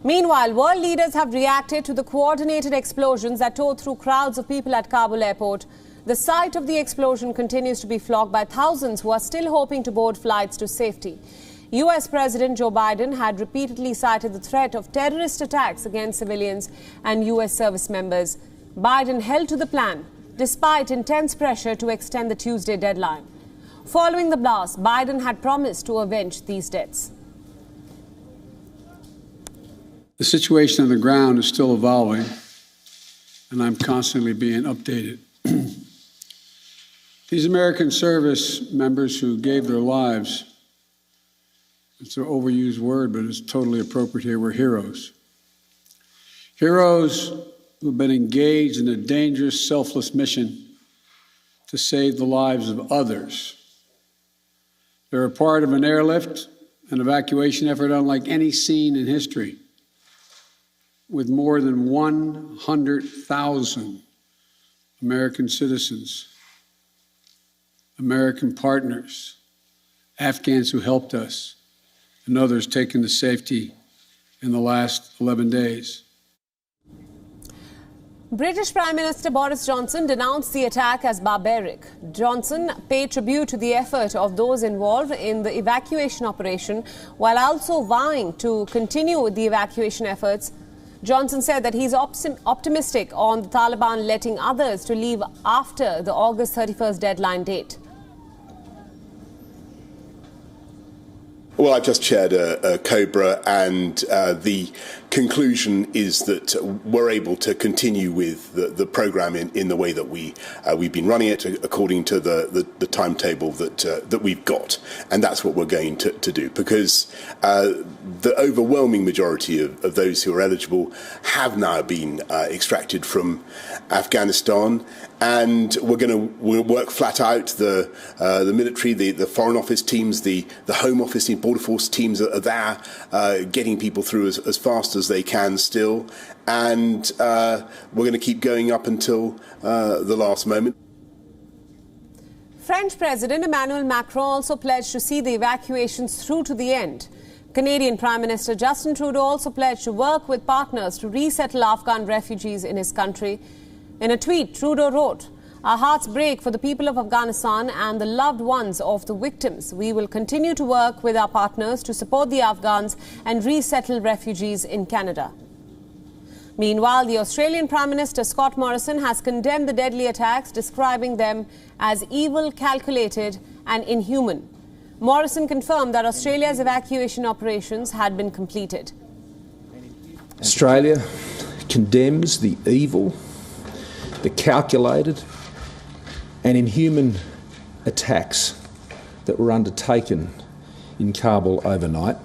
Meanwhile, world leaders have reacted to the coordinated explosions that tore through crowds of people at Kabul airport. The site of the explosion continues to be flocked by thousands who are still hoping to board flights to safety. US President Joe Biden had repeatedly cited the threat of terrorist attacks against civilians and US service members. Biden held to the plan, despite intense pressure to extend the Tuesday deadline. Following the blast, Biden had promised to avenge these deaths. The situation on the ground is still evolving, and I'm constantly being updated. These American service members who gave their lives, it's an overused word, but it's totally appropriate here, were heroes. Heroes who've been engaged in a dangerous, selfless mission to save the lives of others. They're a part of an airlift, an evacuation effort unlike any seen in history, with more than 100,000 American citizens, American partners, Afghans who helped us, and others taken to safety in the last 11 days. British Prime Minister Boris Johnson denounced the attack as barbaric. Johnson paid tribute to the effort of those involved in the evacuation operation, while also vowing to continue with the evacuation efforts. Johnson said that he's optimistic on the Taliban letting others to leave after the August 31st deadline date. Well, I've just chaired a COBRA, and the conclusion is that we're able to continue with the programme in the way that we've been running it according to the timetable that we've got, and that's what we're going to do, because the overwhelming majority of those who are eligible have now been extracted from Afghanistan, and we'll work flat out. The military, the Foreign Office teams, the Home Office team, Border Force teams are there, getting people through as fast as they can still, and we're going to keep going up until the last moment. French President Emmanuel Macron also pledged to see the evacuations through to the end. Canadian Prime Minister Justin Trudeau also pledged to work with partners to resettle Afghan refugees in his country. In a tweet, Trudeau wrote, "Our hearts break for the people of Afghanistan and the loved ones of the victims. We will continue to work with our partners to support the Afghans and resettle refugees in Canada." Meanwhile, the Australian Prime Minister Scott Morrison has condemned the deadly attacks, describing them as evil, calculated and inhuman. Morrison confirmed that Australia's evacuation operations had been completed. Australia condemns the evil, the calculated and inhuman attacks that were undertaken in Kabul overnight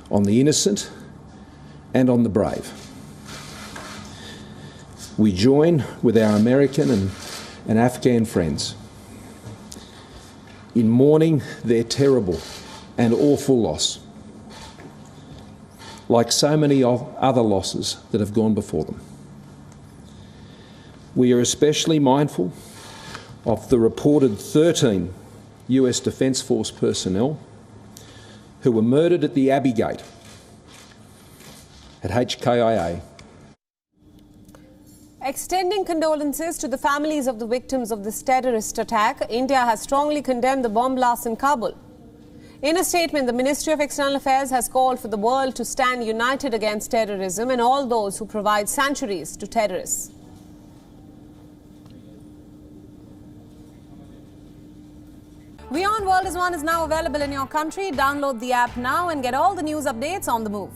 on the innocent and on the brave. We join with our American and Afghan friends in mourning their terrible and awful loss, like so many other losses that have gone before them. We are especially mindful of the reported 13 US Defence Force personnel who were murdered at the Abbey Gate at HKIA. Extending condolences to the families of the victims of this terrorist attack, India has strongly condemned the bomb blast in Kabul. In a statement, the Ministry of External Affairs has called for the world to stand united against terrorism and all those who provide sanctuaries to terrorists. WION World is now available in your country. Download the app now and get all the news updates on the move.